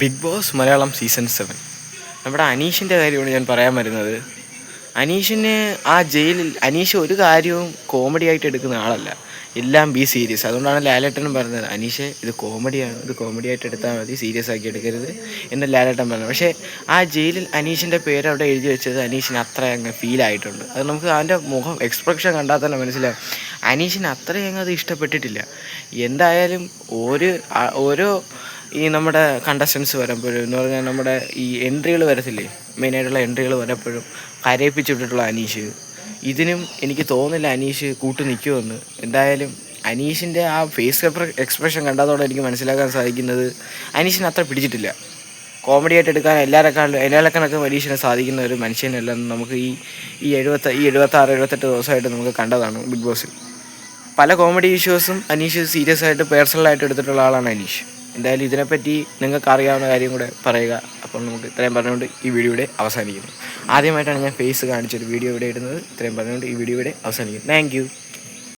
Big boss Malayalam season 7 നമ്മുടെ അനീഷിൻ്റെ കാര്യമാണ് ഞാൻ പറയാൻ വരുന്നത്. അനീഷിന് ആ ജയിലിൽ അനീഷ് ഒരു കാര്യവും കോമഡി ആയിട്ട് എടുക്കുന്ന ആളല്ല, എല്ലാം ബി സീരിയസ്. അതുകൊണ്ടാണ് ലാലേട്ടനും പറഞ്ഞത് അനീഷ് ഇത് കോമഡിയാണ്, ഇത് കോമഡി ആയിട്ട് എടുത്താൽ മതി, സീരിയസ് ആക്കി എടുക്കരുത് എന്ന് ലാലേട്ടൻ പറഞ്ഞു. പക്ഷേ ആ ജയിലിൽ അനീഷിൻ്റെ പേര് അവിടെ എഴുതി വെച്ചത് അനീഷിന് അത്ര അങ്ങ് ഫീലായിട്ടുണ്ട്. അത് നമുക്ക് അവൻ്റെ മുഖം എക്സ്പ്രഷൻ കണ്ടാൽ തന്നെ മനസ്സിലാവും അനീഷിന് അത്രയങ്ങ് അത് ഇഷ്ടപ്പെട്ടിട്ടില്ല. എന്തായാലും ഓരോ ഈ നമ്മുടെ കണ്ടസ്റ്റൻസ് വരുമ്പോഴും എന്ന് പറഞ്ഞാൽ നമ്മുടെ ഈ എൻട്രികൾ വരത്തില്ലേ, മെയിനായിട്ടുള്ള എൻട്രികൾ വരുമ്പോഴും കരയിപ്പിച്ചിട്ടുള്ള അനീഷ്, ഇതിനും എനിക്ക് തോന്നുന്നില്ല അനീഷ് കൂട്ട് നിൽക്കുമെന്ന്. എന്തായാലും അനീഷിൻ്റെ ആ ഫേസ് എക്സ്പ്രഷൻ കണ്ടതോടെ എനിക്ക് മനസ്സിലാക്കാൻ സാധിക്കുന്നത് അനീഷിന് അത്ര പിടിച്ചിട്ടില്ല. കോമഡി ആയിട്ട് എടുക്കാൻ എല്ലാവരെക്കാളൊക്കെ അനീഷിനെ സാധിക്കുന്ന ഒരു മനുഷ്യനല്ലെന്ന് നമുക്ക് ഈ 76-78 ദിവസമായിട്ട് നമുക്ക് കണ്ടതാണ് ബിഗ് ബോസിൽ. പല കോമഡി ഇഷ്യൂസും അനീഷ് സീരിയസ് ആയിട്ട് പേഴ്സണലായിട്ട് എടുത്തിട്ടുള്ള ആളാണ് അനീഷ്. എന്തായാലും ഇതിനെപ്പറ്റി നിങ്ങൾക്ക് അറിയാവുന്ന കാര്യം കൂടെ പറയുക. അപ്പോൾ നമുക്ക് ഇത്രയും പറഞ്ഞുകൊണ്ട് ഈ വീഡിയോ ഇവിടെ അവസാനിക്കുന്നു. ആദ്യമായിട്ടാണ് ഞാൻ ഫേസ് കാണിച്ചൊരു വീഡിയോ ഇവിടെ ഇടുന്നത്. ഇത്രയും പറഞ്ഞുകൊണ്ട് ഈ വീഡിയോ ഇവിടെ അവസാനിക്കുന്നു. Thank you.